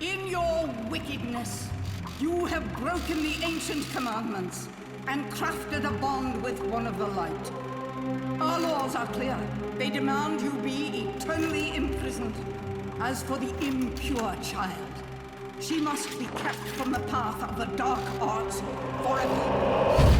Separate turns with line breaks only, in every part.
In your wickedness, you have broken the ancient commandments and crafted a bond with one of the light. Our laws are clear. They demand you be eternally imprisoned. As for the impure child, she must be kept from the path of the dark arts forever.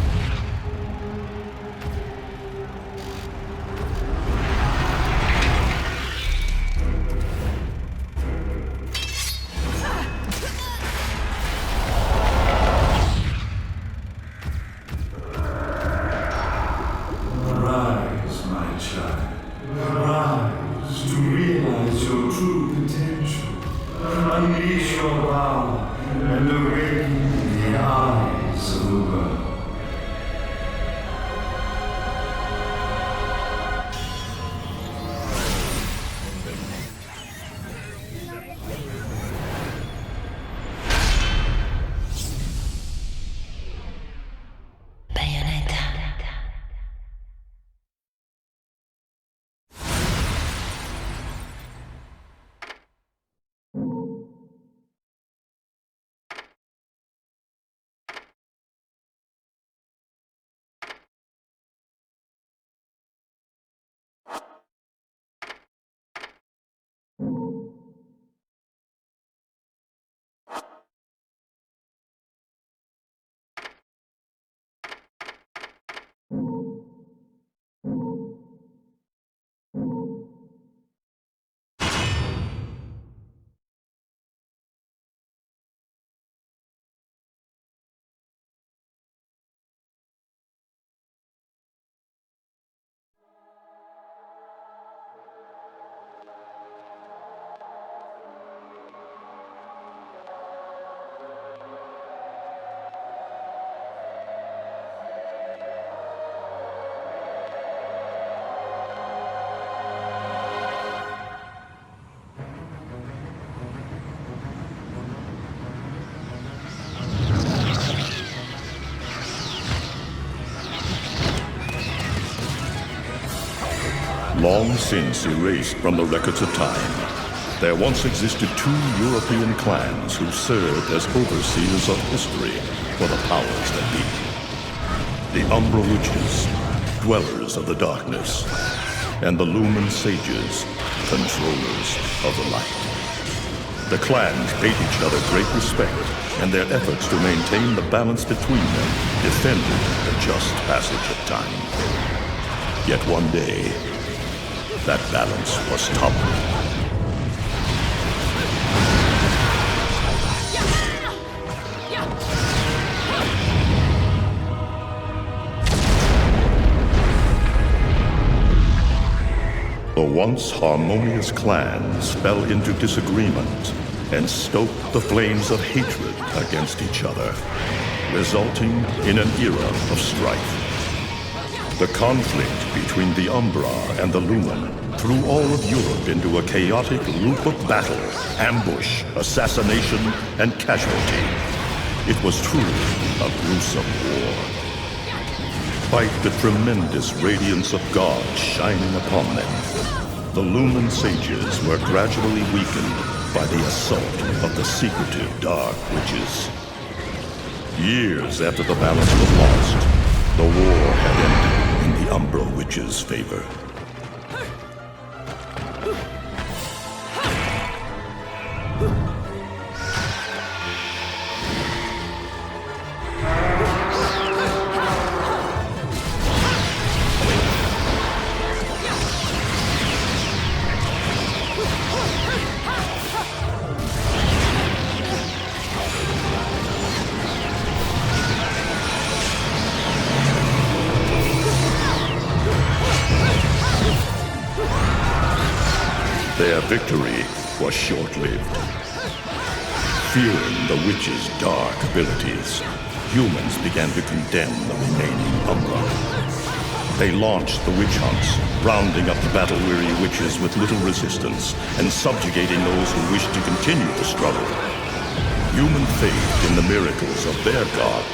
Long since erased from the records of time, there once existed two European clans who served as overseers of history for the powers that be. The Umbra Witches, dwellers of the darkness, and the Lumen Sages, controllers of the light. The clans paid each other great respect, and their efforts to maintain the balance between them defended the just passage of time. Yet one day, that balance was toppled. The once harmonious clans fell into disagreement and stoked the flames of hatred against each other, resulting in an era of strife. The conflict between the Umbra and the Lumen threw all of Europe into a chaotic loop of battle, ambush, assassination, and casualty. It was truly a gruesome war. Despite the tremendous radiance of God shining upon them, the Lumen Sages were gradually weakened by the assault of the secretive Dark Witches. Years after the balance was lost, the war had ended in the Umbra Witches' favor. Their victory was short-lived. Fearing the witches' dark abilities, humans began to condemn the remaining Umbra. They launched the witch hunts, rounding up the battle-weary witches with little resistance and subjugating those who wished to continue the struggle. Human faith in the miracles of their god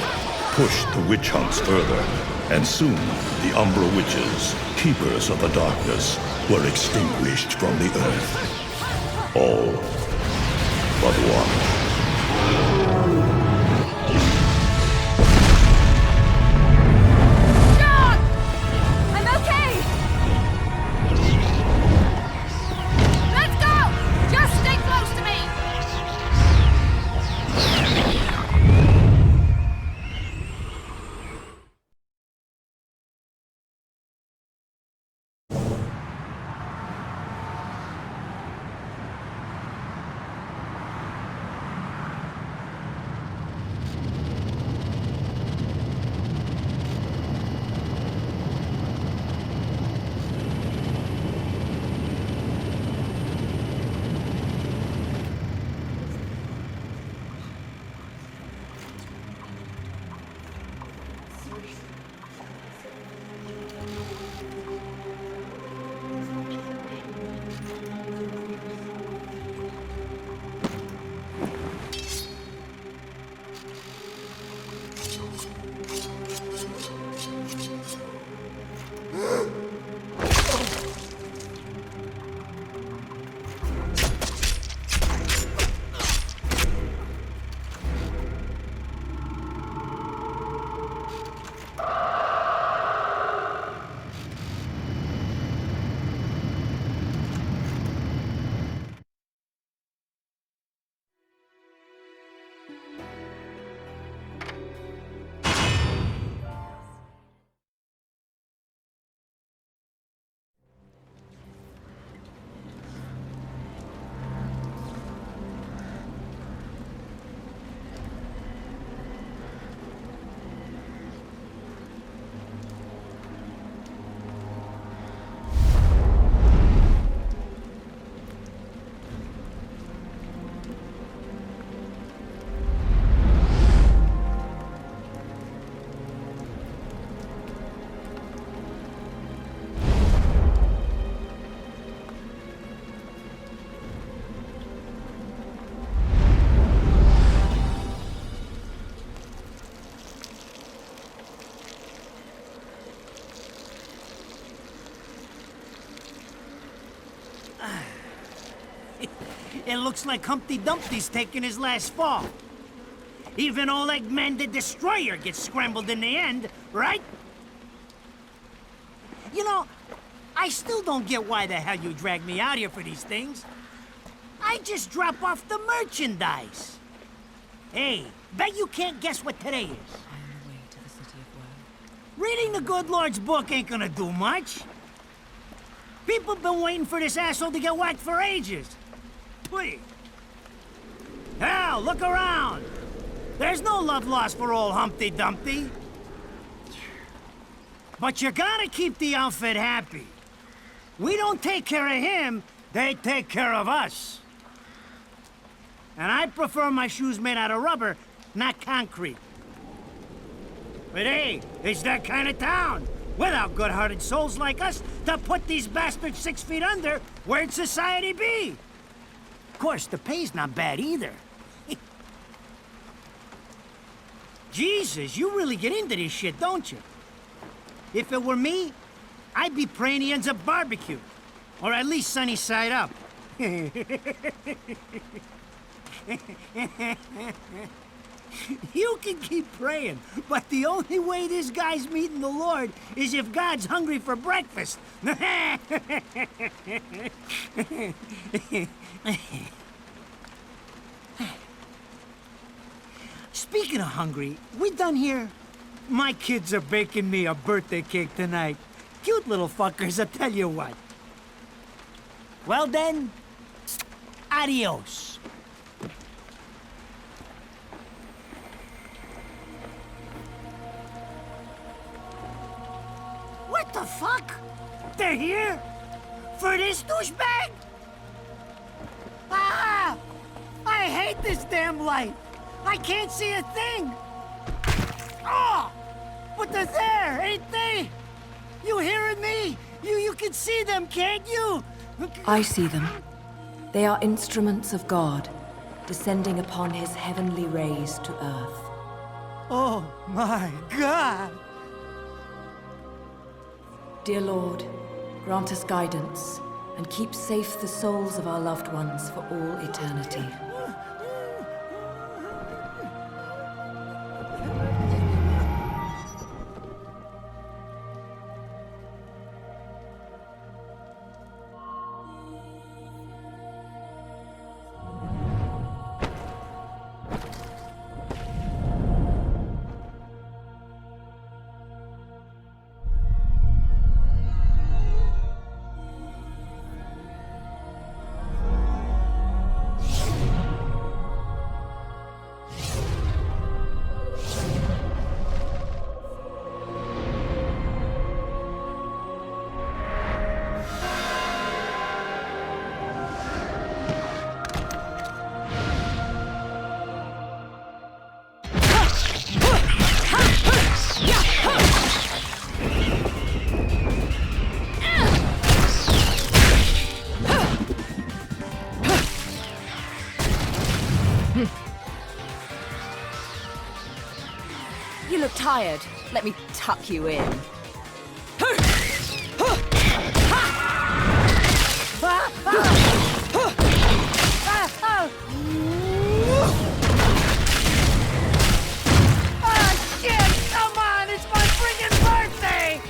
pushed the witch hunts further, and soon the Umbra Witches, keepers of the darkness, were extinguished from the earth. All but one.
looks like Humpty Dumpty's taking his last fall. Even old Eggman the Destroyer gets scrambled in the end, right? You know, I still don't get why the hell you drag me out here for these things. I just drop off the merchandise. Hey, bet you can't guess what today is.
I am the way to the city of woe.
Reading the good Lord's book ain't gonna do much. People have been waiting for this asshole to get whacked for ages. Please. Hell, look around. There's no love lost for old Humpty Dumpty. But you gotta keep the outfit happy. We don't take care of him, they take care of us. And I prefer my shoes made out of rubber, not concrete. But hey, it's that kind of town. Without good-hearted souls like us to put these bastards 6 feet under, where'd society be? Of course, the pay's not bad either. Jesus, you really get into this shit, don't you? If it were me, I'd be praying he ends up barbecued. Or at least sunny side up. You can keep praying, but the only way this guy's meeting the Lord is if God's hungry for breakfast. Speaking of hungry, we done here? My kids are baking me a birthday cake tonight. Cute little fuckers, I tell you what. Well then, adios. What the fuck? They're here? For this douchebag? Ah! I hate this damn light. I can't see a thing. Oh! But they're there, ain't they? You hearing me? You can see them, can't you?
I see them. They are instruments of God, descending upon his heavenly rays to earth.
Oh my God!
Dear Lord, grant us guidance, and keep safe the souls of our loved ones for all eternity.
You look tired. Let me tuck you in.
Shit! Come on! It's my friggin' birthday!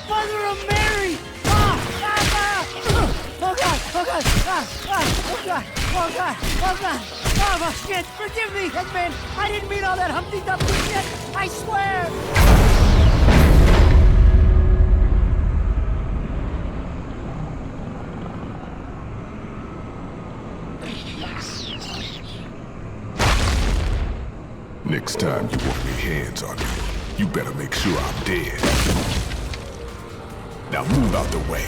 Mother of Mary! Oh God! Oh God! Oh God! Oh God! Oh God! Oh shit! Forgive me, Headman! I didn't mean all that Humpty Dumpty shit! I swear!
Next time you want your hands on me, you better make sure I'm dead. Now move out the way.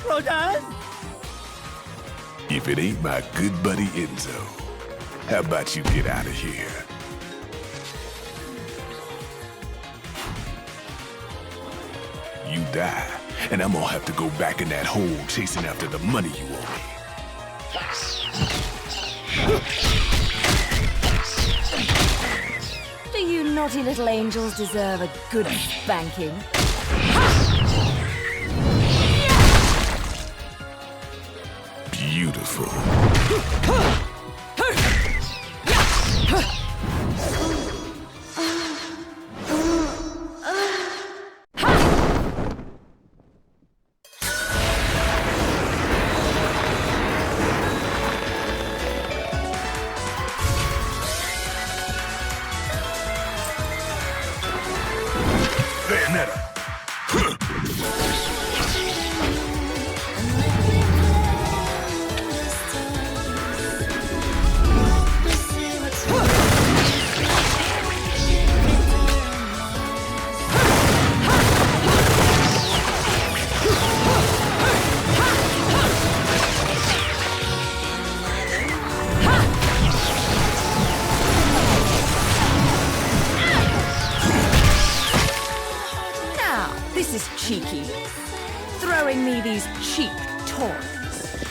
Rodan?
If it ain't my good buddy Enzo, how about you get out of here? You die, and I'm gonna have to go back in that hole chasing after the money you owe me.
naughty little angels deserve a good spanking.
Beautiful. Bayonetta.
This is cheeky. Throwing me these cheap toys.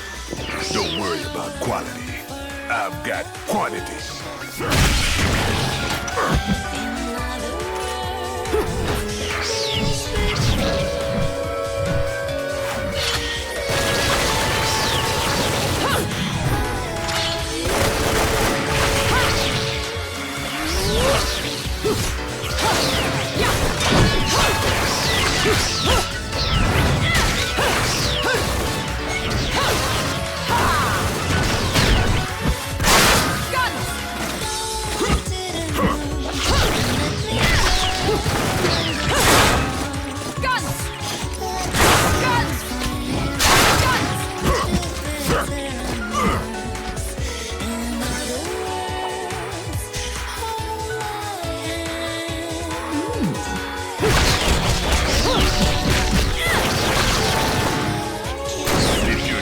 Don't worry about quality. I've got quantity.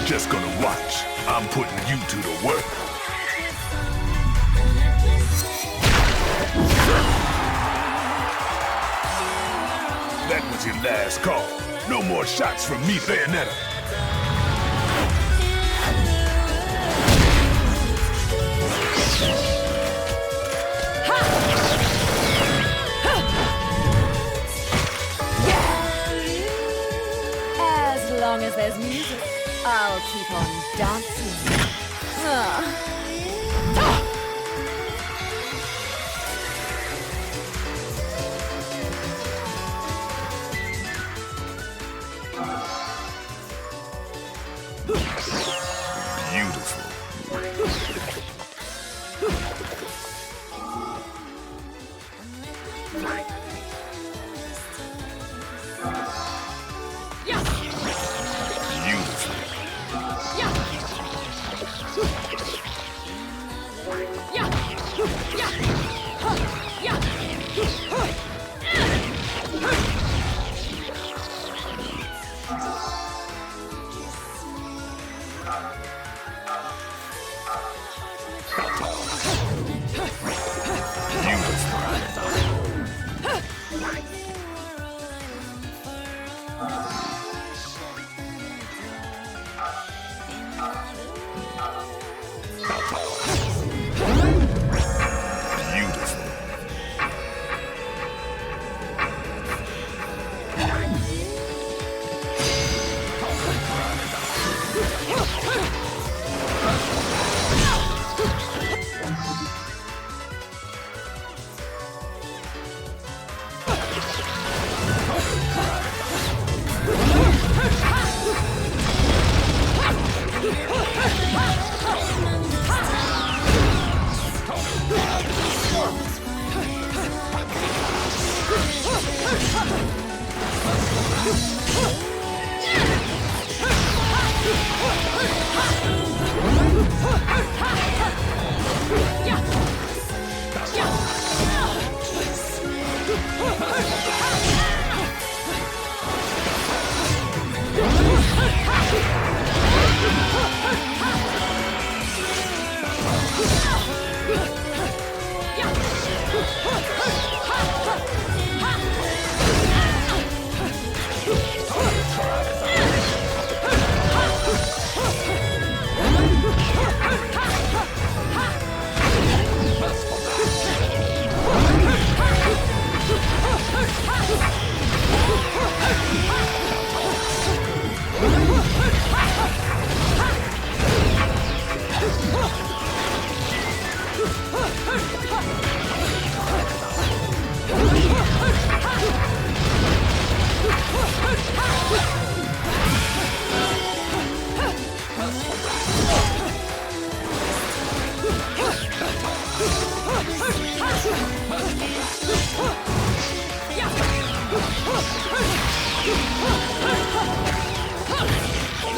Just gonna watch. I'm putting you to the work. That was your last call. No more shots from me, Bayonetta.
As long as there's music, I'll keep on dancing.
Beautiful.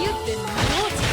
You've been naughty.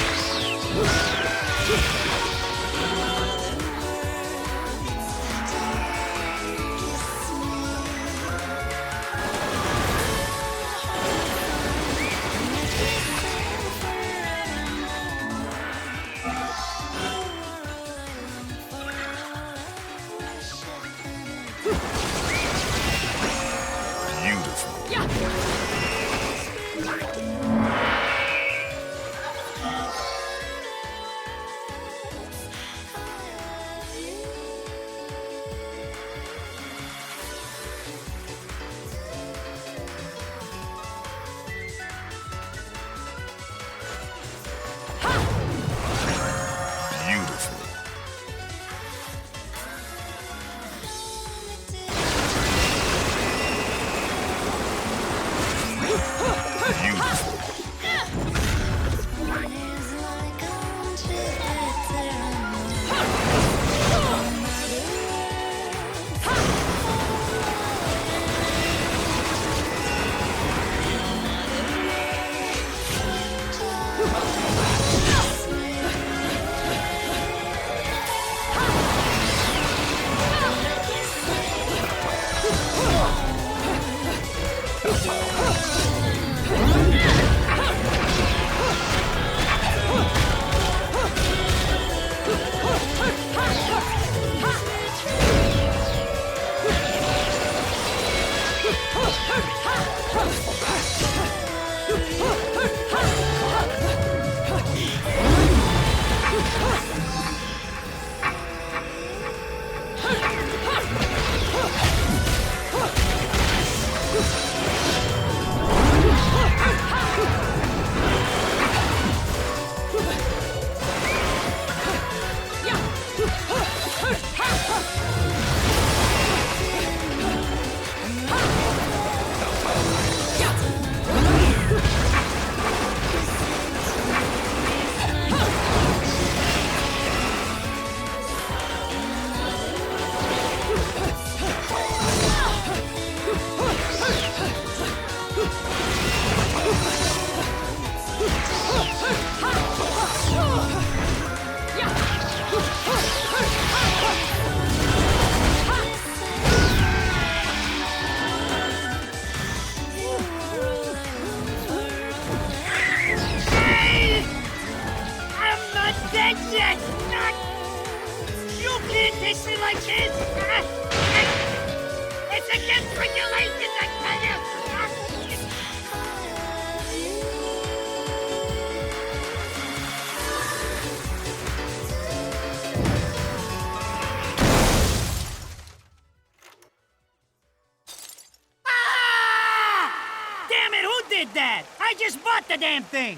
The damn thing!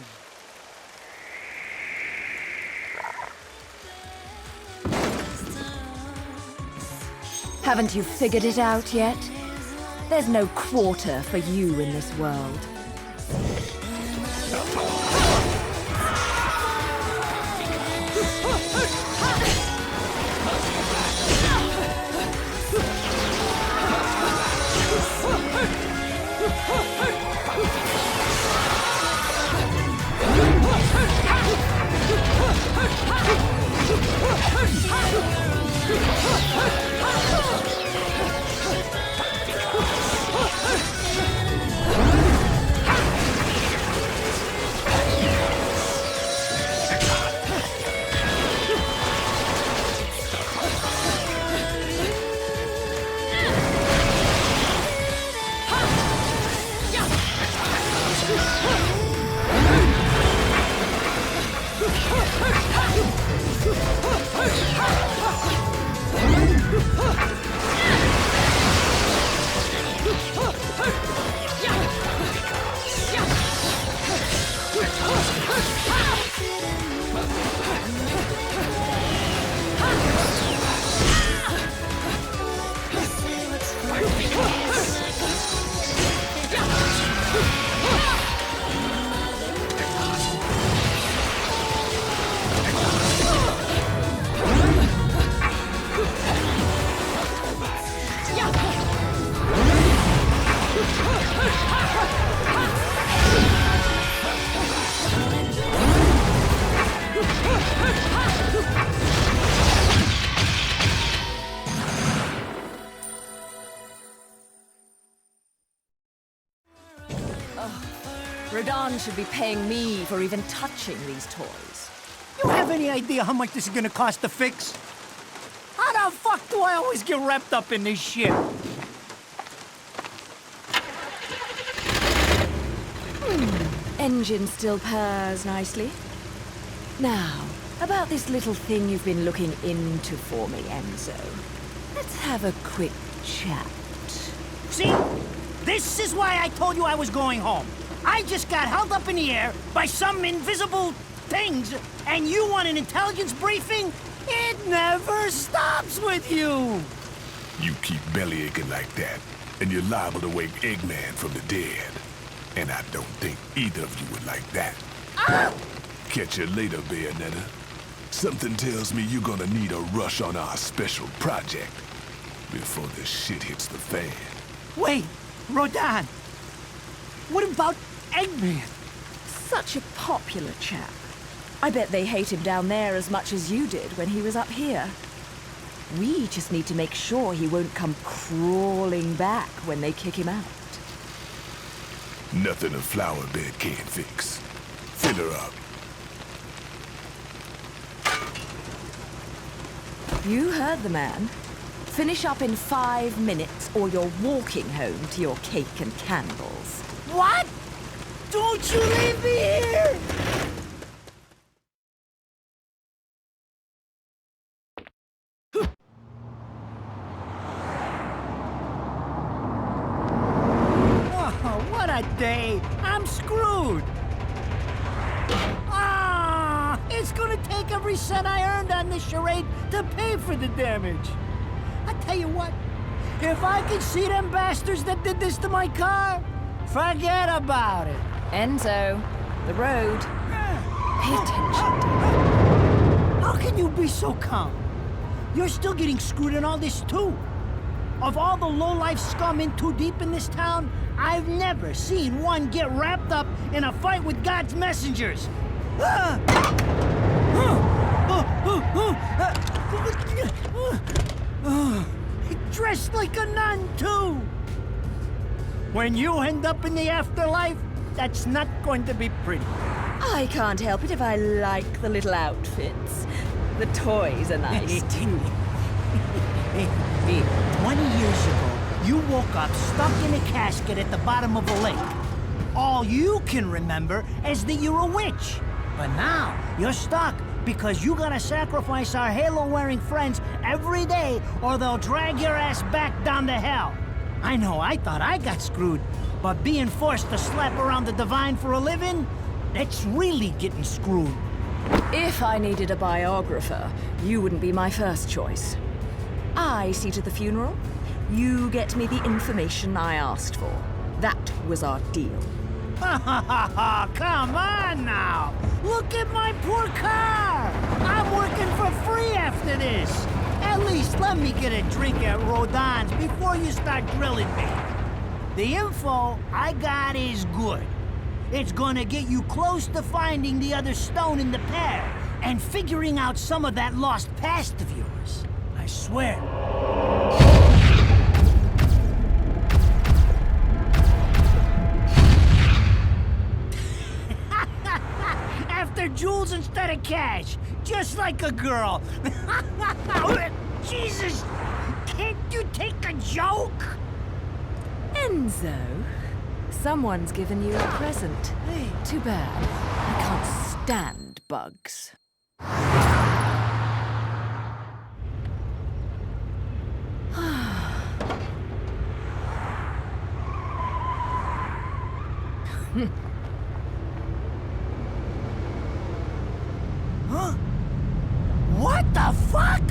Haven't you figured it out yet? There's no quarter for you in this world.
Rodan should be paying me for even touching these toys.
You have any idea how much this is gonna cost to fix? How the fuck do I always get wrapped up in this shit?
Engine still purrs nicely. Now, about this little thing you've been looking into for me, Enzo. Let's have a quick chat.
See? This is why I told you I was going home. I just got held up in the air by some invisible things, and you want an intelligence briefing? It never stops with you!
You keep bellyaching like that, and you're liable to wake Eggman from the dead. And I don't think either of you would like that.
Ah!
Catch you later, Bayonetta. Something tells me you're gonna need a rush on our special project before the shit hits the fan.
Wait, Rodan. What about Eggman?
Such a popular chap. I bet they hate him down there as much as you did when he was up here. We just need to make sure he won't come crawling back when they kick him out.
Nothing a flower bed can't fix. Fill her up.
You heard the man. Finish up in 5 minutes or you're walking home to your cake and candles.
What? Don't you leave me here! Oh, what a day! I'm screwed! Ah! It's gonna take every cent I earned on this charade to pay for the damage. I tell you what, if I could see them bastards that did this to my car, forget about it.
Enzo, the road. Pay attention.
How can you be so calm? You're still getting screwed in all this too. Of all the low-life scum in too deep in this town, I've never seen one get wrapped up in a fight with God's messengers. Dressed like a nun, too. When you end up in the afterlife, that's not going to be pretty.
I can't help it if I like the little outfits. The toys are nice, too.
Hey, 20 years ago, you woke up stuck in a casket at the bottom of a lake. All you can remember is that you're a witch. But now, you're stuck because you gotta sacrifice our halo-wearing friends every day or they'll drag your ass back down to hell. I know, I thought I got screwed, but being forced to slap around the divine for a living, it's really getting screwed.
If I needed a biographer, you wouldn't be my first choice. I see to the funeral. You get me the information I asked for. That was our deal.
Come on now! Look at my poor car! I'm working for free after this! At least let me get a drink at Rodan's before you start drilling me. The info I got is good. It's gonna get you close to finding the other stone in the pair and figuring out some of that lost past of yours. I swear. After jewels instead of cash, just like a girl. Jesus, can't you take a joke?
Enzo, someone's given you a present.
Hey.
Too bad. I can't stand bugs.
Huh? What the fuck?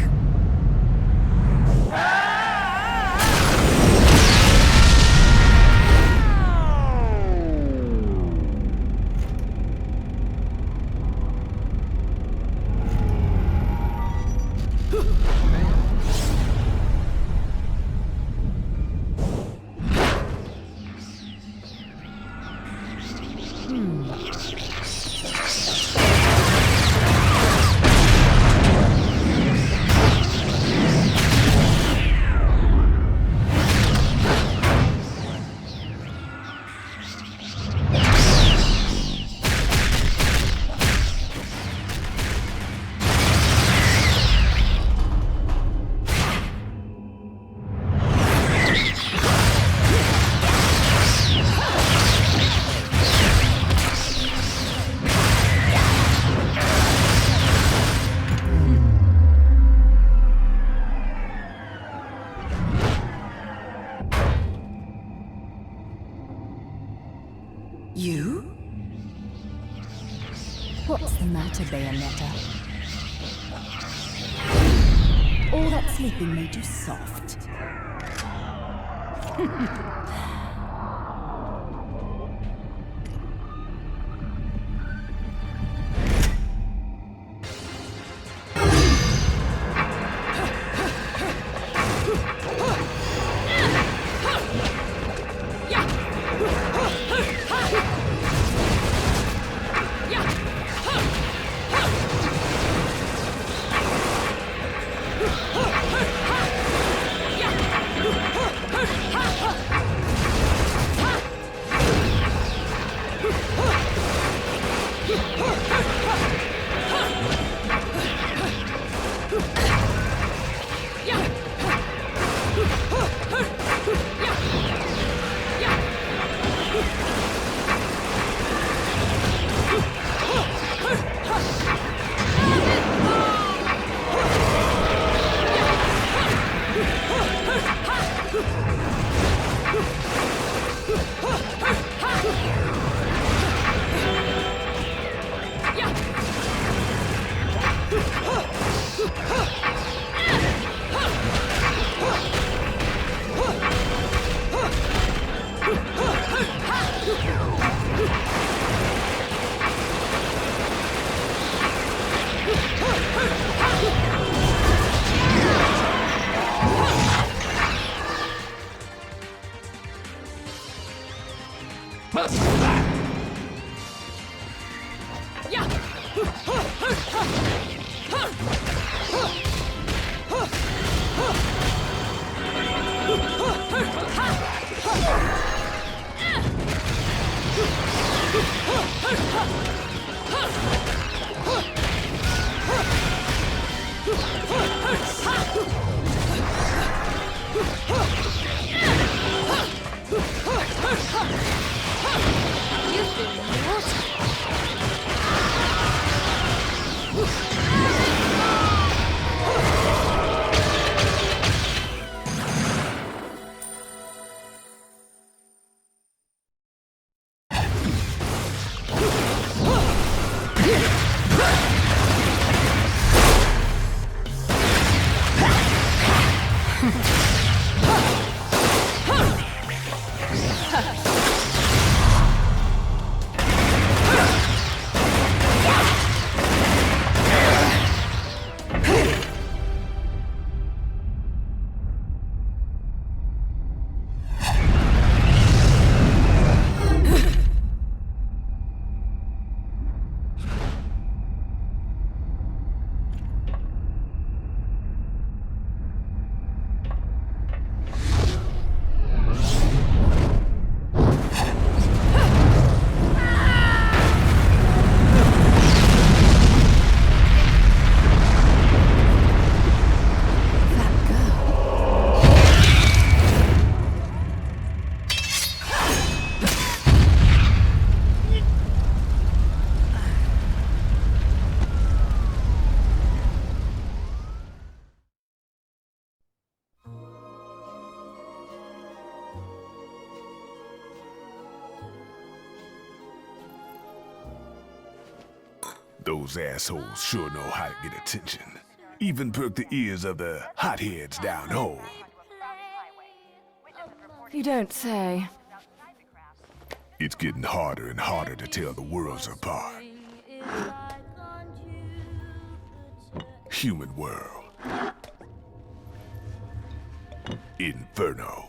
You?
What's the matter, Bayonetta? All that sleeping made you soft.
Those assholes sure know how to get attention. Even perk the ears of the hotheads down home.
You don't say.
It's getting harder and harder to tell the worlds apart. Human world. Inferno.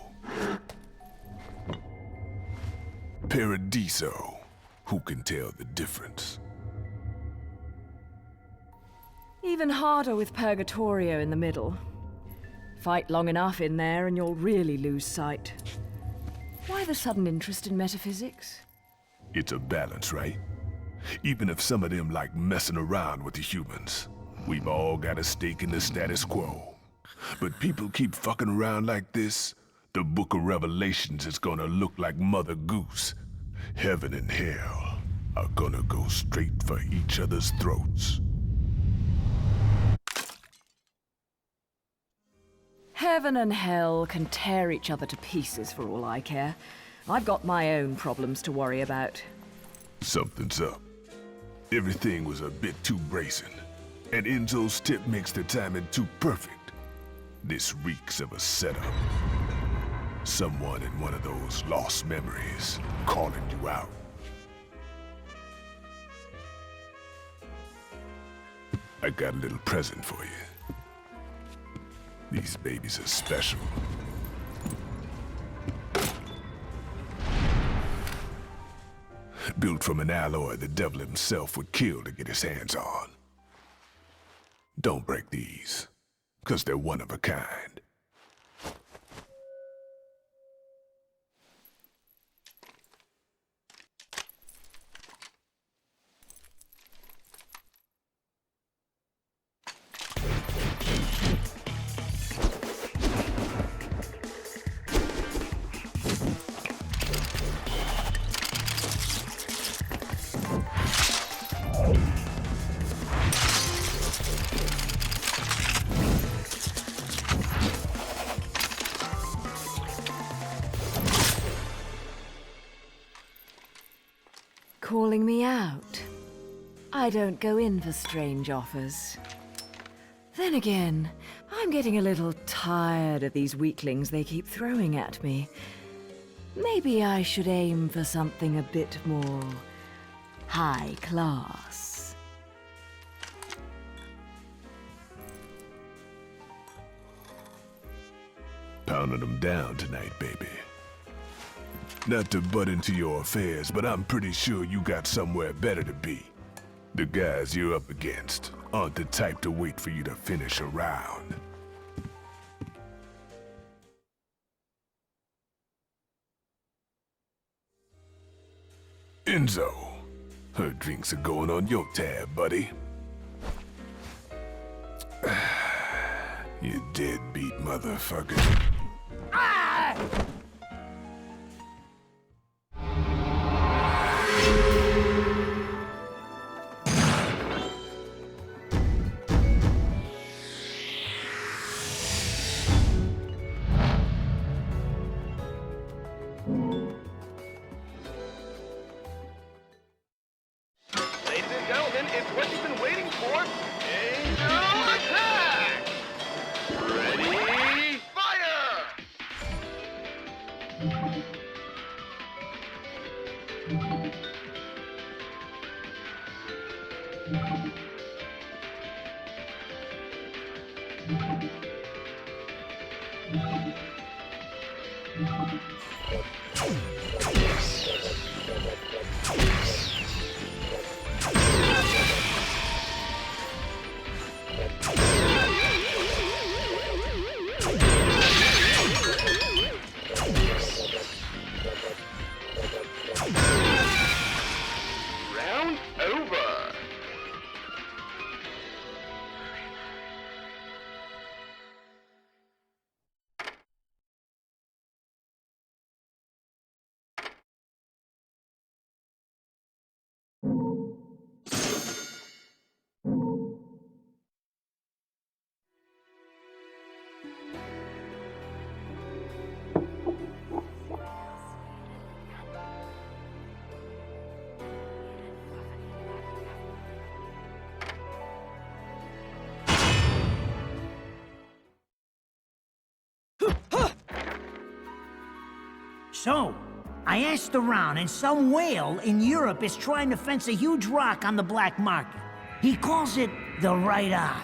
Paradiso. Who can tell the difference?
Even harder with Purgatorio in the middle. Fight long enough in there and you'll really lose sight. Why the sudden interest in metaphysics?
It's a balance, right? Even if some of them like messing around with the humans, we've all got a stake in the status quo. But people keep fucking around like this, the Book of Revelations is gonna look like Mother Goose. Heaven and hell are gonna go straight for each other's throats.
Heaven and hell can tear each other to pieces for all I care. I've got my own problems to worry about.
Something's up. Everything was a bit too brazen, and Enzo's tip makes the timing too perfect. This reeks of a setup. Someone in one of those lost memories calling you out. I got a little present for you. These babies are special. Built from an alloy the devil himself would kill to get his hands on. Don't break these, 'cause they're one of a kind.
Calling me out? I don't go in for strange offers. Then again, I'm getting a little tired of these weaklings they keep throwing at me. Maybe I should aim for something a bit more high class.
Pounding them down tonight, baby. Not to butt into your affairs, but I'm pretty sure you got somewhere better to be. The guys you're up against aren't the type to wait for you to finish a round. Enzo, her drinks are going on your tab, buddy. You deadbeat motherfucker.
Ladies and gentlemen, it's what you've been waiting for. Angel attack! Ready, fire! Round over.
So, I asked around, and some whale in Europe is trying to fence a huge rock on the black market. He calls it the right eye,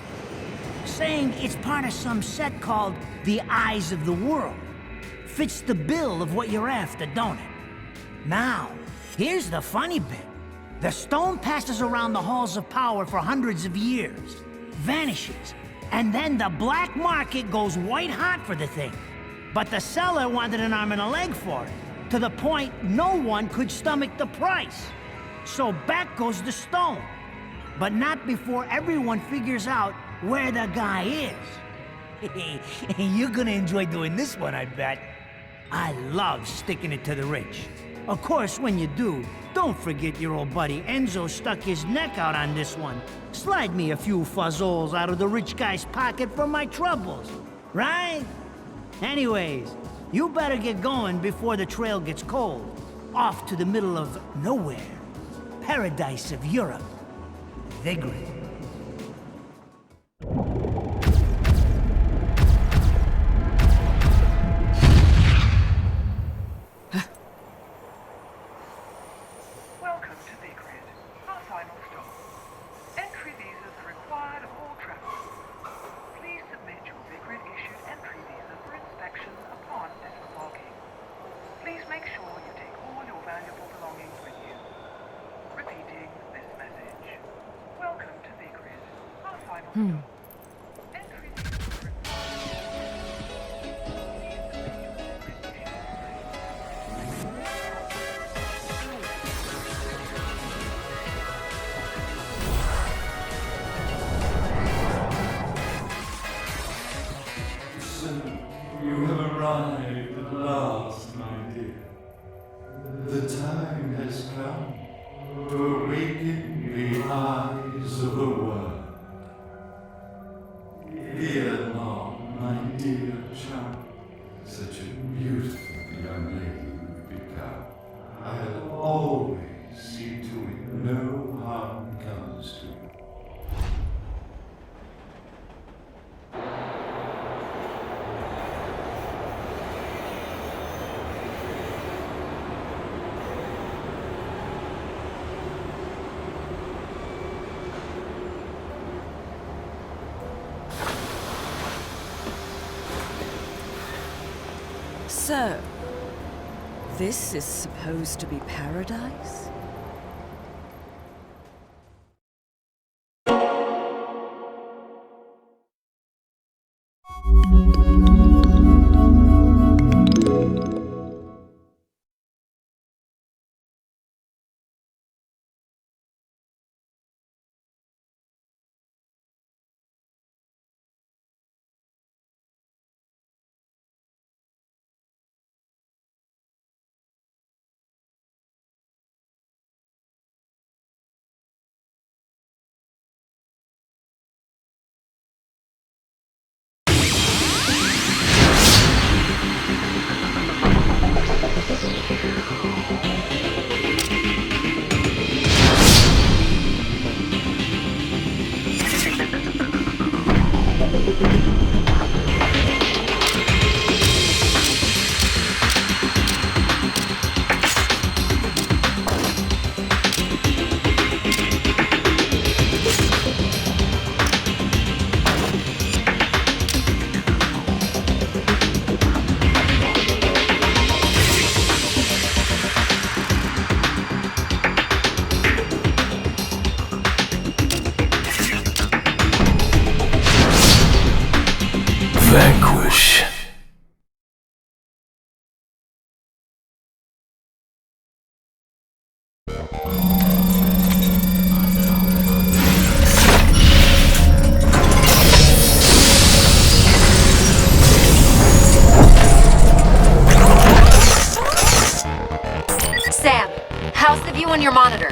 saying it's part of some set called the Eyes of the World. Fits the bill of what you're after, don't it? Now, here's the funny bit. The stone passes around the halls of power for hundreds of years, vanishes, and then the black market goes white hot for the thing. But the seller wanted an arm and a leg for it, to the point no one could stomach the price. So back goes the stone. But not before everyone figures out where the guy is. You're gonna enjoy doing this one, I bet. I love sticking it to the rich. Of course, when you do, don't forget your old buddy Enzo stuck his neck out on this one. Slide me a few fuzzoles out of the rich guy's pocket for my troubles, right? Anyways, you better get going before the trail gets cold. Off to the middle of nowhere. paradise of Europe. Vigrid.
Welcome to Vigrid, our final stop. Entry visas are required of all travelers. Please submit your Vigrid-issued entry visa for inspection upon disembarking. Please make sure you take all your valuable belongings with you. Repeating this message. Welcome to Vigrid, our final stop. Entry visas are
You have arrived at last, my dear. The time has come to awaken the eyes of the world. Ere long, my dear child, such a beautiful young lady you've become. I'll always see to it no harm comes to you.
So, this is supposed to be paradise?
Vanquish.
Sam, how's the view on your monitor?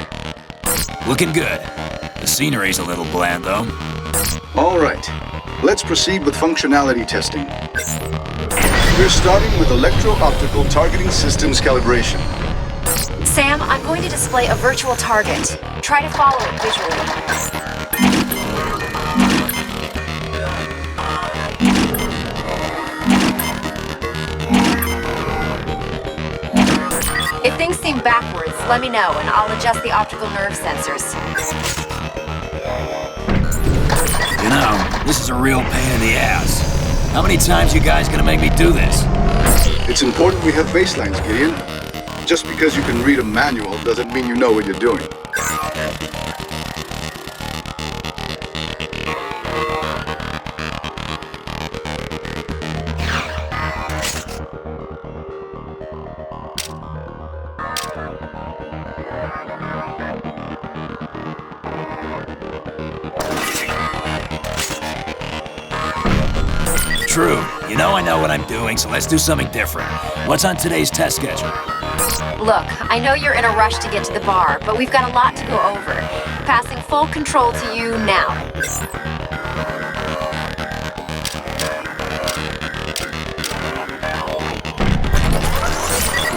Looking good. The scenery's a little bland, though.
All right. Let's proceed with functionality testing. We're starting with electro-optical targeting systems calibration.
Sam, I'm going to display a virtual target. Try to follow it visually. If things seem backwards, let me know and I'll adjust the optical nerve sensors.
You know, this is a real pain in the ass. How many times you guys gonna make me do this?
It's important we have baselines, Gideon. Just because you can read a manual doesn't mean you know what you're doing.
True. You know I know what I'm doing, so let's do something different. What's on today's test schedule?
Look, I know you're in a rush to get to the bar, but we've got a lot to go over. Passing full control to you now.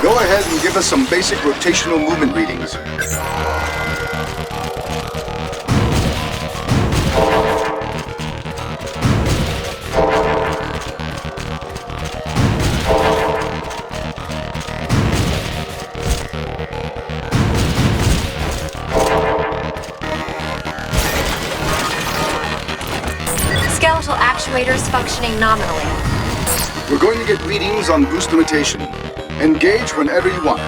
Go ahead and give us some basic rotational movement readings.
actuators functioning nominally.
We're going to get readings on boost limitation. Engage whenever you want.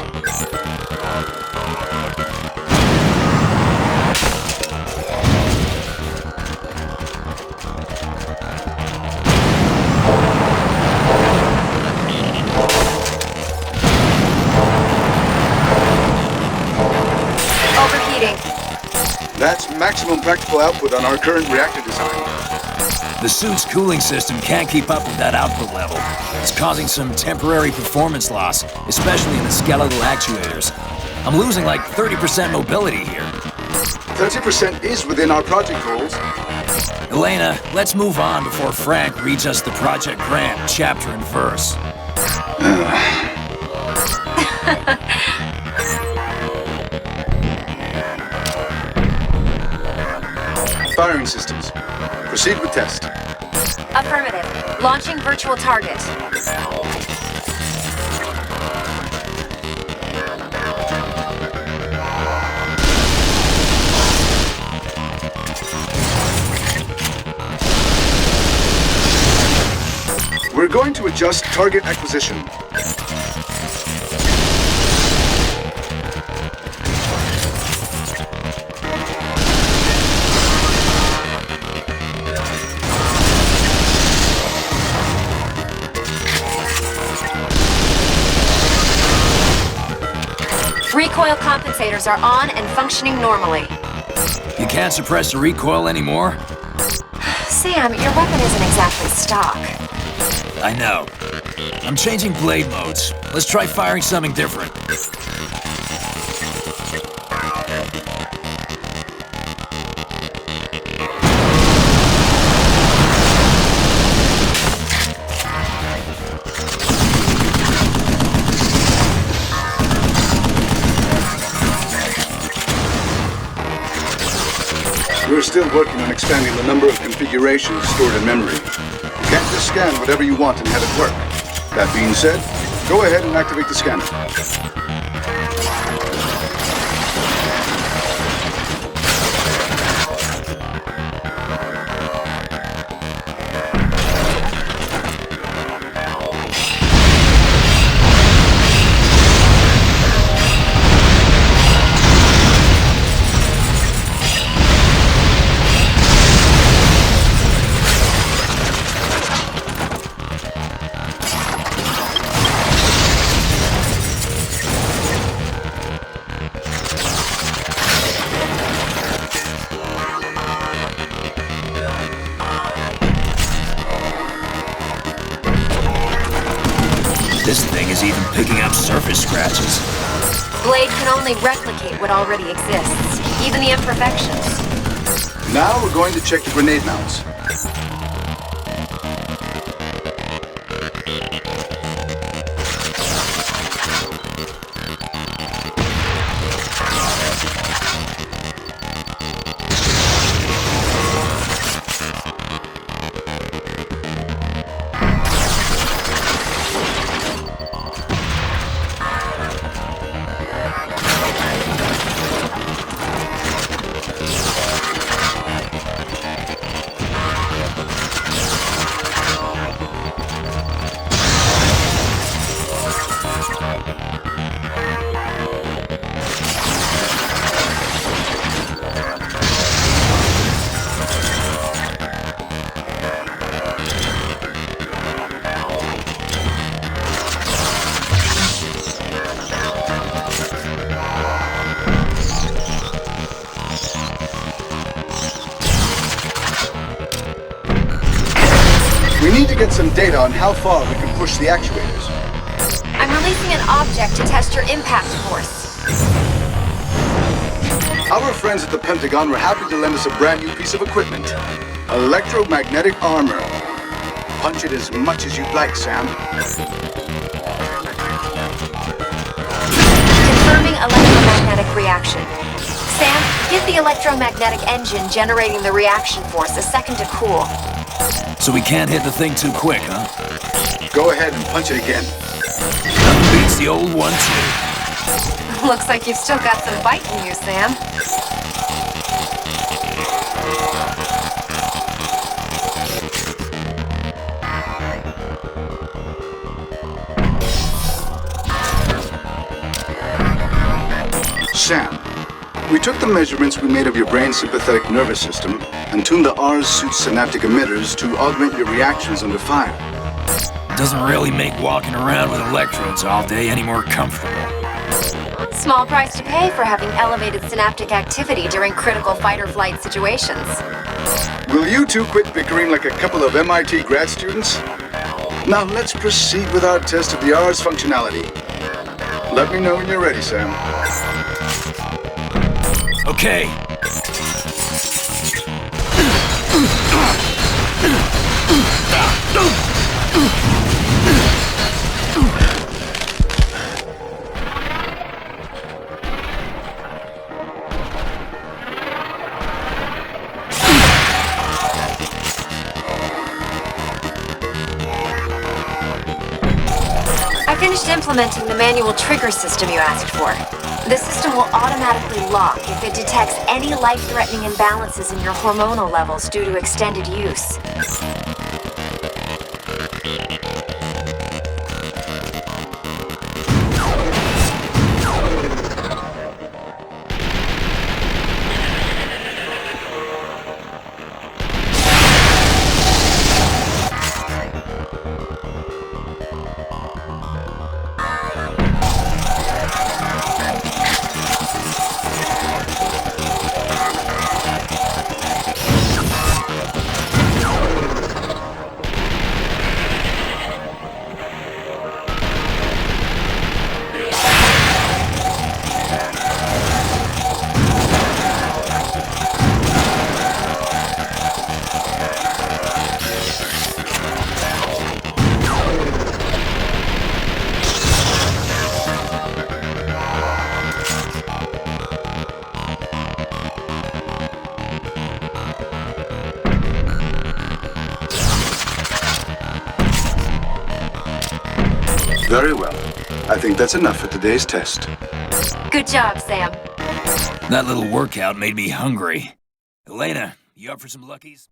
Overheating.
That's maximum practical output on our current reactor design.
The suit's cooling system can't keep up with that output level. It's causing some temporary performance loss, especially in the skeletal actuators. I'm losing like 30% mobility here.
30% is within our project goals.
Elena, let's move on before Frank reads us the project grant, chapter and verse.
Firing systems. Proceed with test.
Affirmative. Launching virtual target.
We're going to adjust target acquisition.
Recoil compensators are on and functioning normally.
You can't suppress the recoil anymore?
Sam, your weapon isn't exactly stock.
I know. I'm changing blade modes. Let's try firing something different.
We're still working on expanding the number of configurations stored in memory. You can't just scan whatever you want and have it work. That being said, go ahead and activate the scanner.
This thing is even picking up surface scratches.
Blade can only replicate what already exists, even the imperfections.
Now we're going to check the grenade mounts. We need to get some data on how far we can push the actuators.
I'm releasing an object to test your impact force.
Our friends at the Pentagon were happy to lend us a brand new piece of equipment. Electromagnetic armor. Punch it as much as you'd like, Sam.
Confirming electromagnetic reaction. Sam, give the electromagnetic engine generating the reaction force a second to cool.
So we can't hit the thing too quick, huh?
Go ahead and punch it again.
Nothing beats the old one, too.
Looks like you've still got some bite in you, Sam.
Sam, we took the measurements we made of your brain's sympathetic nervous system and tuned the R's suit's synaptic emitters to augment your reactions under fire.
Doesn't really make walking around with electrodes all day any more comfortable.
Small price to pay for having elevated synaptic activity during critical fight-or-flight situations.
Will you two quit bickering like a couple of MIT grad students? Now let's proceed with our test of the R's functionality. Let me know when you're ready, Sam.
Okay.
I finished implementing the manual trigger system you asked for. The system will automatically lock if it detects any life-threatening imbalances in your hormonal levels due to extended use.
Very well. I think that's enough for today's test.
Good job, Sam.
That little workout made me hungry. Elena, you up for some Luckies?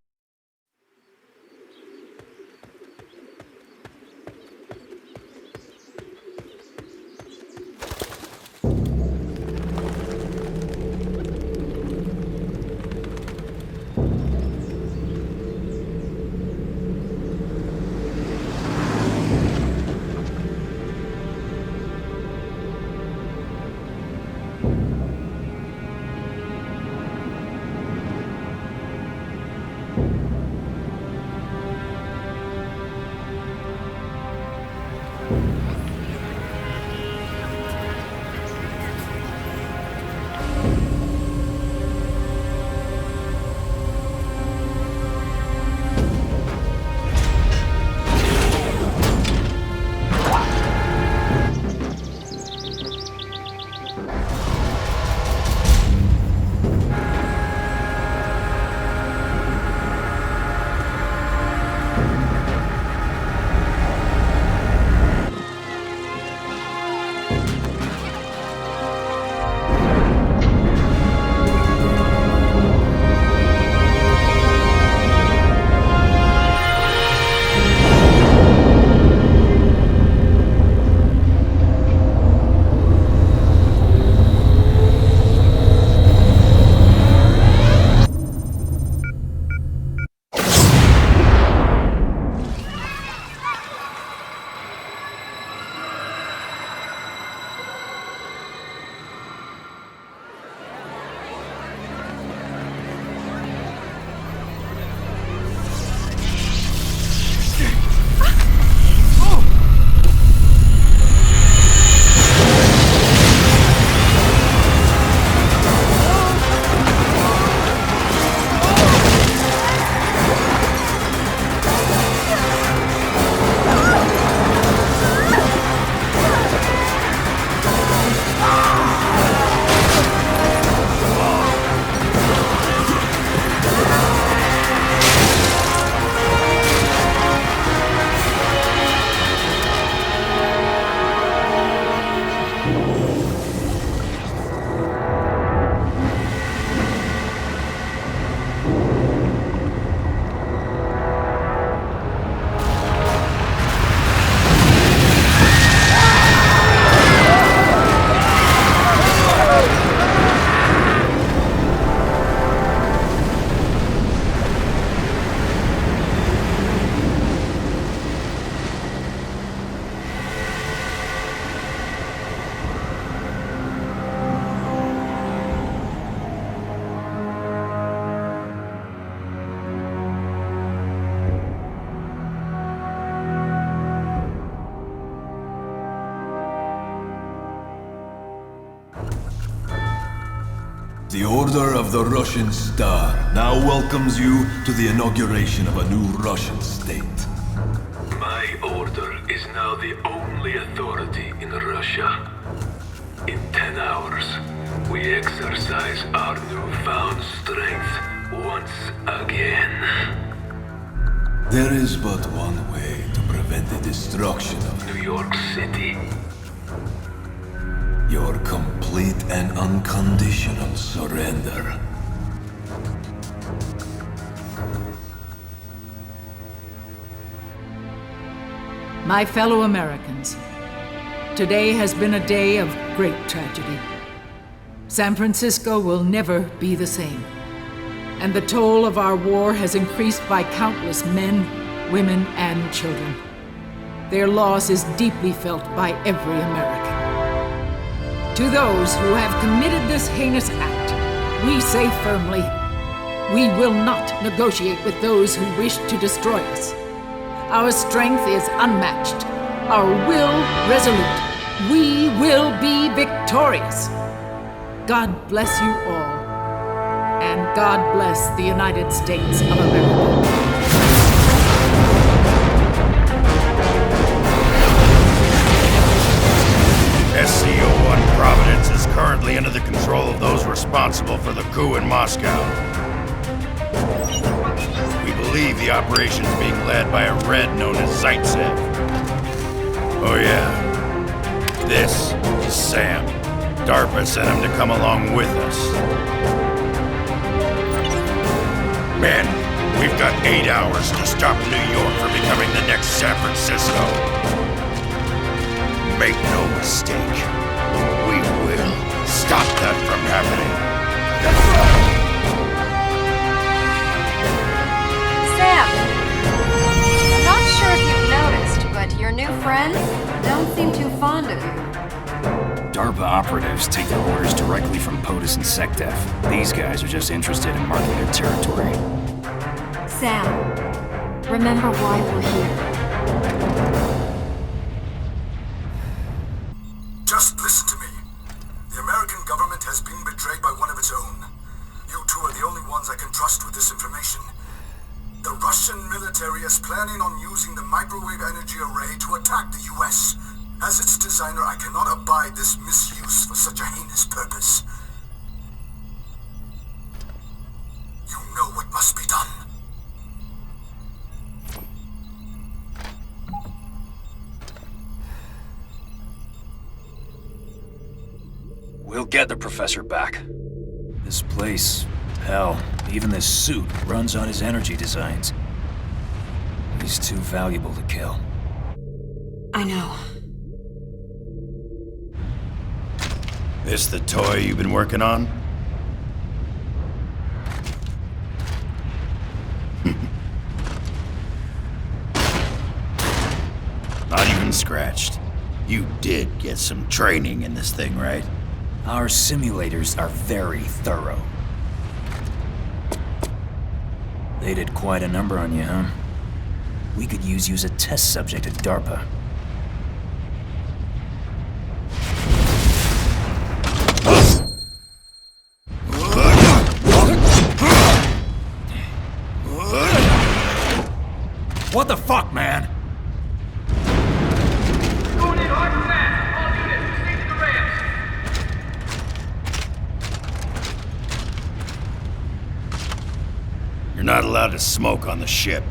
The Order of the Russian Star now welcomes you to the inauguration of a new Russian state.
My order is now the only authority in Russia. In 10 hours, we exercise our newfound strength once again.
There is but one way to prevent the destruction of
New York City.
Your complete and unconditional surrender.
My fellow Americans, today has been a day of great tragedy. San Francisco will never be the same, and the toll of our war has increased by countless men, women, and children. Their loss is deeply felt by every American. To those who have committed this heinous act, we say firmly, we will not negotiate with those who wish to destroy us. Our strength is unmatched, our will resolute. We will be victorious. God bless you all, and God bless the United States of America.
SCO-1 Providence is currently under the control of those responsible for the coup in Moscow. We believe the operation is being led by a Red known as Zaitsev. Oh yeah, this is Sam. DARPA sent him to come along with us. Men, we've got 8 hours to stop New York from becoming the next San Francisco. Make no mistake, we will stop that from happening.
Sam, I'm not sure if you've noticed, but your new friends don't seem too fond of you.
DARPA operatives take their orders directly from POTUS and SecDef. These guys are just interested in marking their territory.
Sam, remember why we're here.
Just listen to me. The American government has been betrayed by one of its own. You two are the only ones I can trust with this information. The Russian military is planning on using the microwave energy array to attack the US. As its designer, I cannot abide this misuse for such a heinous purpose. You know what must be done.
We'll get the professor back. This place, hell, even this suit runs on his energy designs. He's too valuable to kill.
I know.
This the toy you've been working on? Not even scratched. You did get some training in this thing, right?
Our simulators are very thorough. They did quite a number on you, huh? We could use you as a test subject at DARPA. What the fuck, man?
Going in hard and fast. All units, proceed to the ramps.
You're not allowed to smoke on the ship.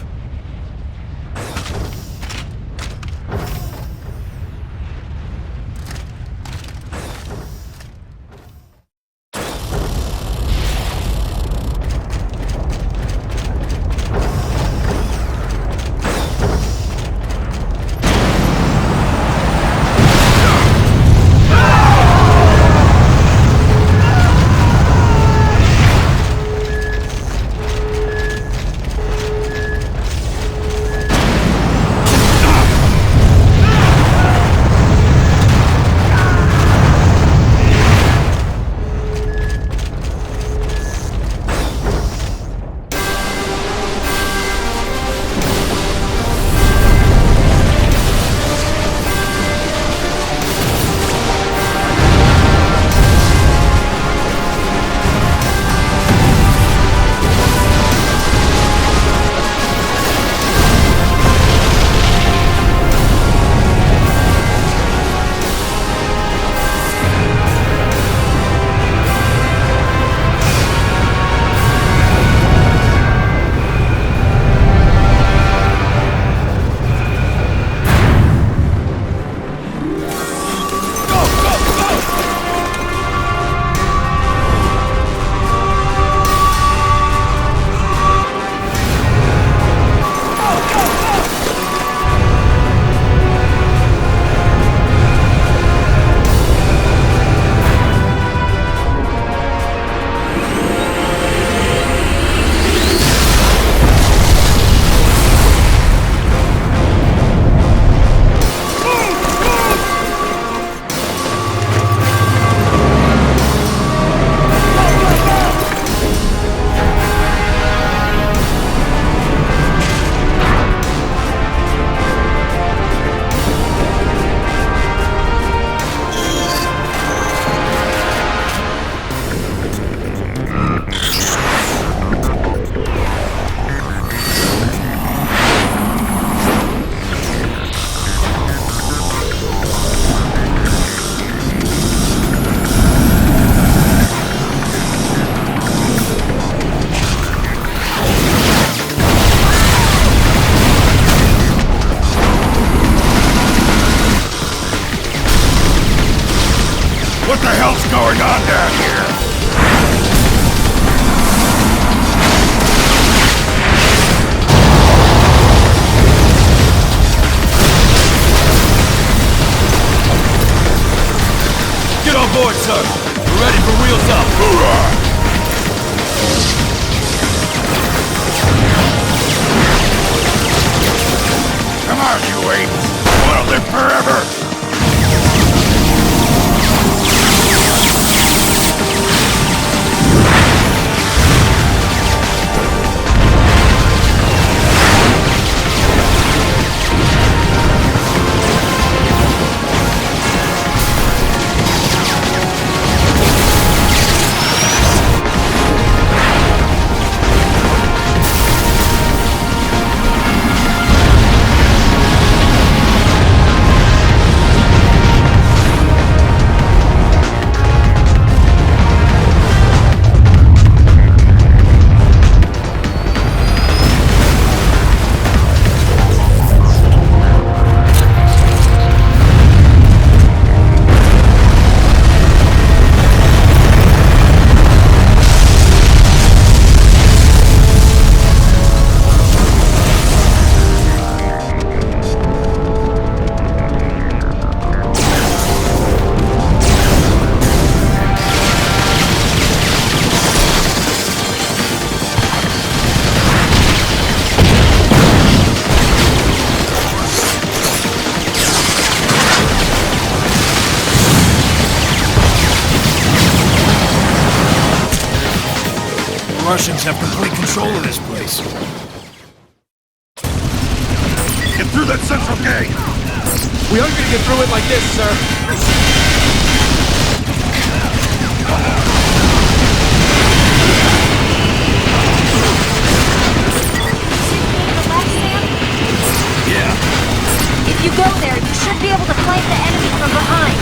What the hell's going on down here?
Get on board, sir. We're ready for wheels up.
Hoorah! Come on, you apes! Wanna live forever?
The Russians have complete control of this place.
Get through that central gate!
We aren't gonna get through it like this, sir.
Yeah. If you go there, you should be able to flank the enemy from behind.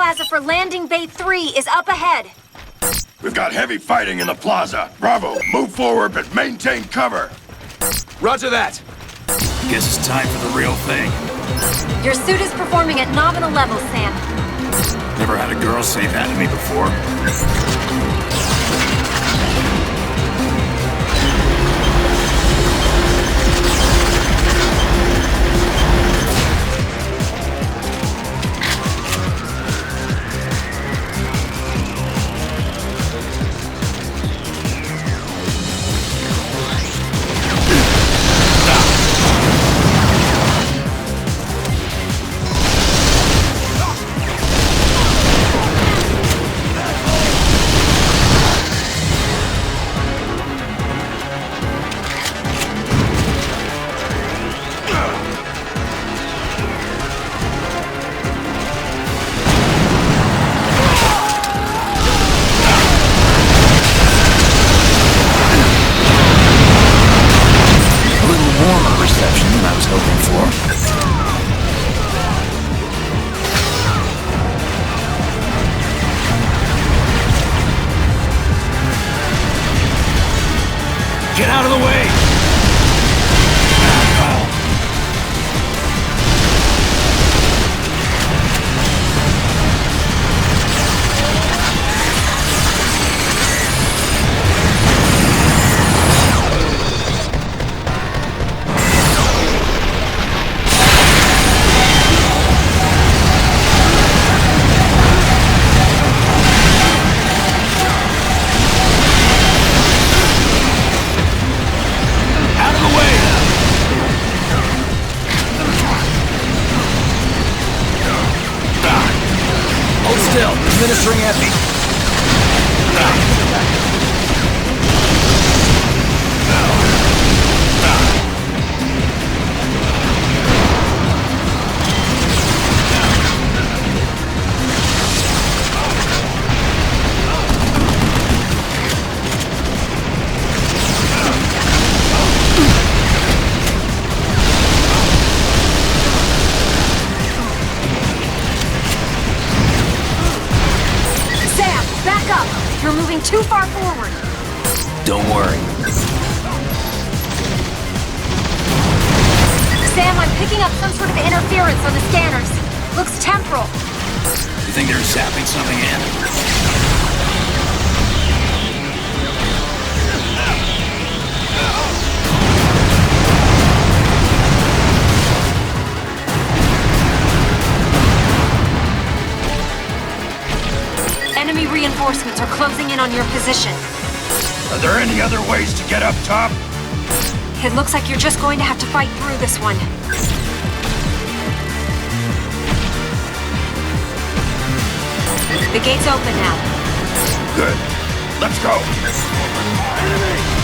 plaza for Landing Bay 3 is up ahead.
We've got heavy fighting in the plaza. Bravo, move forward, but maintain cover.
Roger that. Guess it's time for the real thing.
Your suit is performing at nominal levels, Sam.
Never had a girl say that to me before. Get out of the way! Administering epi.
You're moving too far forward.
Don't worry.
Sam, I'm picking up some sort of interference on the scanners. Looks temporal.
You think they're zapping something in?
Enemy reinforcements are closing in on your position.
Are there any other ways to get up top?
It looks like you're just going to have to fight through this one. The gate's open now.
Good. Let's go. Enemy!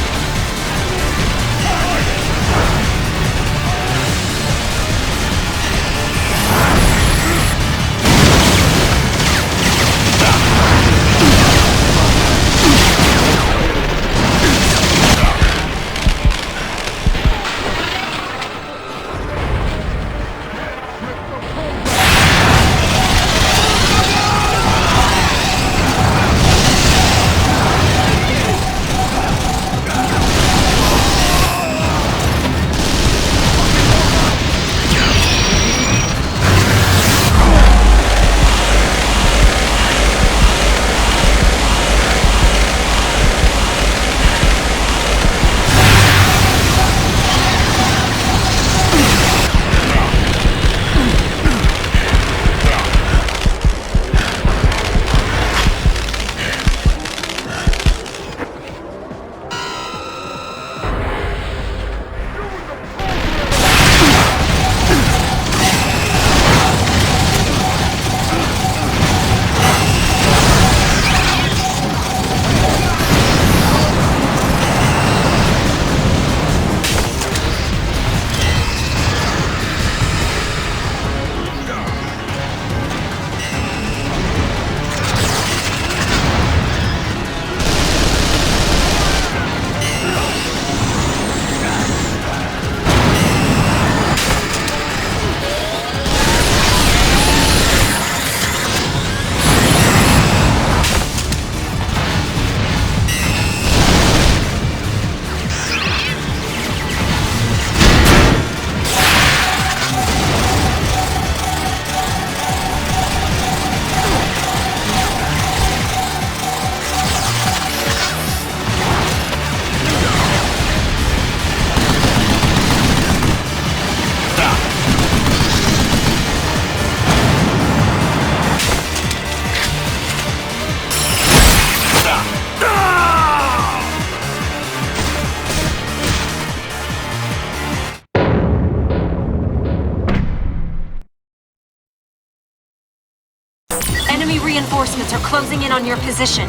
reinforcements are closing in on your position.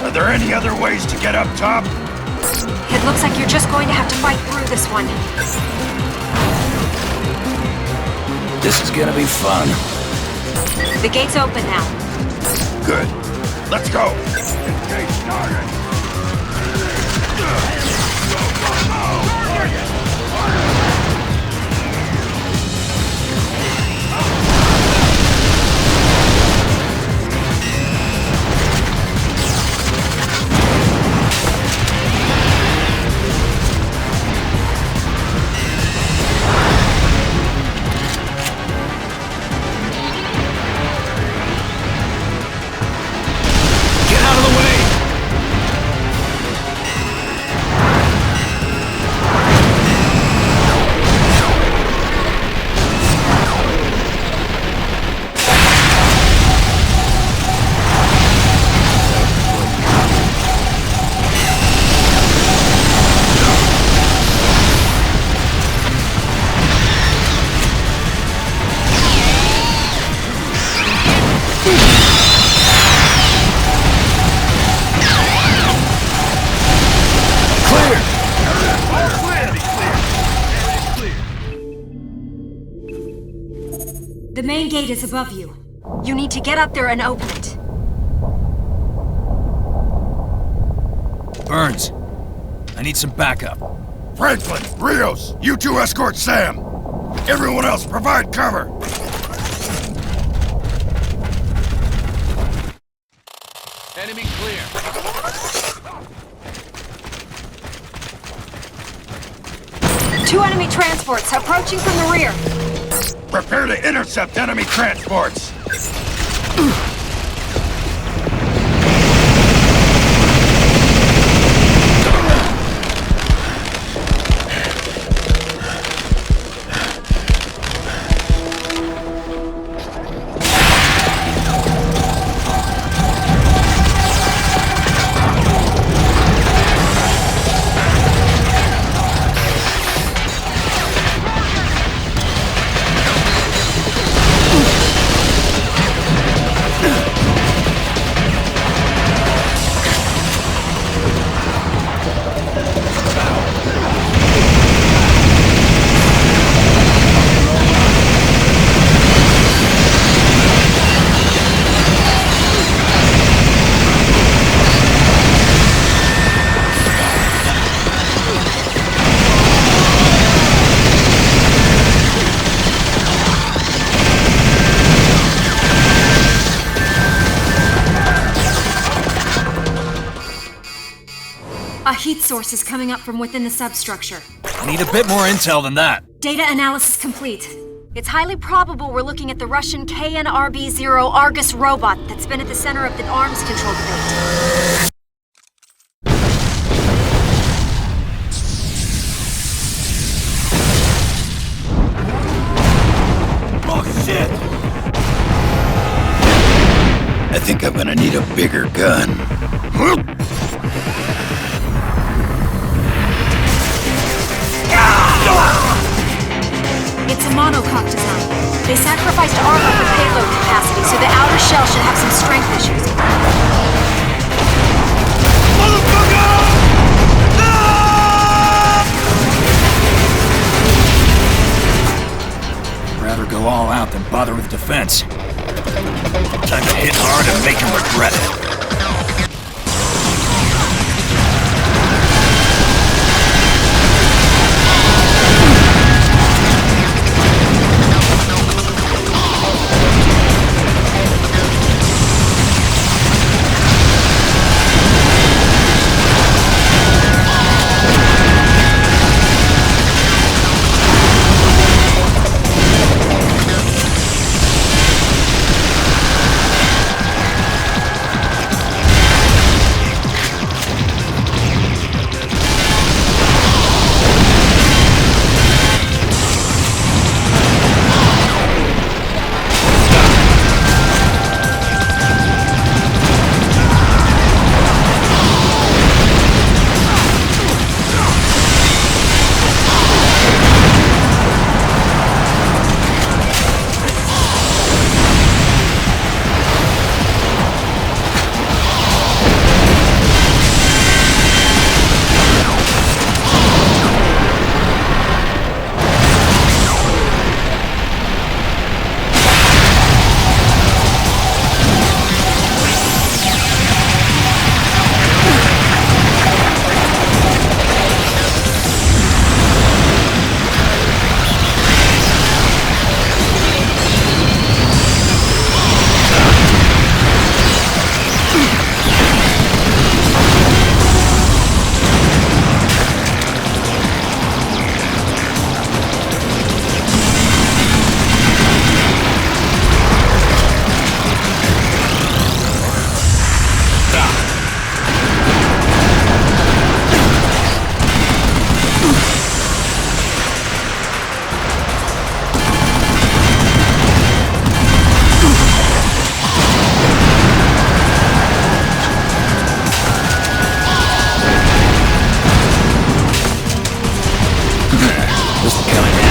Are there any other ways to get up top?
It looks like you're just going to have to fight through this one.
This is gonna be fun.
The gate's open now.
Good. Let's go. Gate started.
The main gate is above you. You need to get up there and open it.
Burns, I need some backup.
Franklin, Rios, you two escort Sam. Everyone else, provide cover.
Enemy clear.
Two enemy transports approaching from the rear.
Prepare to intercept enemy transports.
A heat source is coming up from within the substructure.
Need a bit more intel than that.
Data analysis complete. It's highly probable we're looking at the Russian KNRB-0 Argus robot that's been at the center of the arms control debate.
Oh shit! I think I'm gonna need a bigger gun.
It's a monocoque design. They sacrificed armor for payload capacity, so the outer shell should have some strength issues.
Rather go all out than bother with defense. Time to hit hard and make him regret it. just counting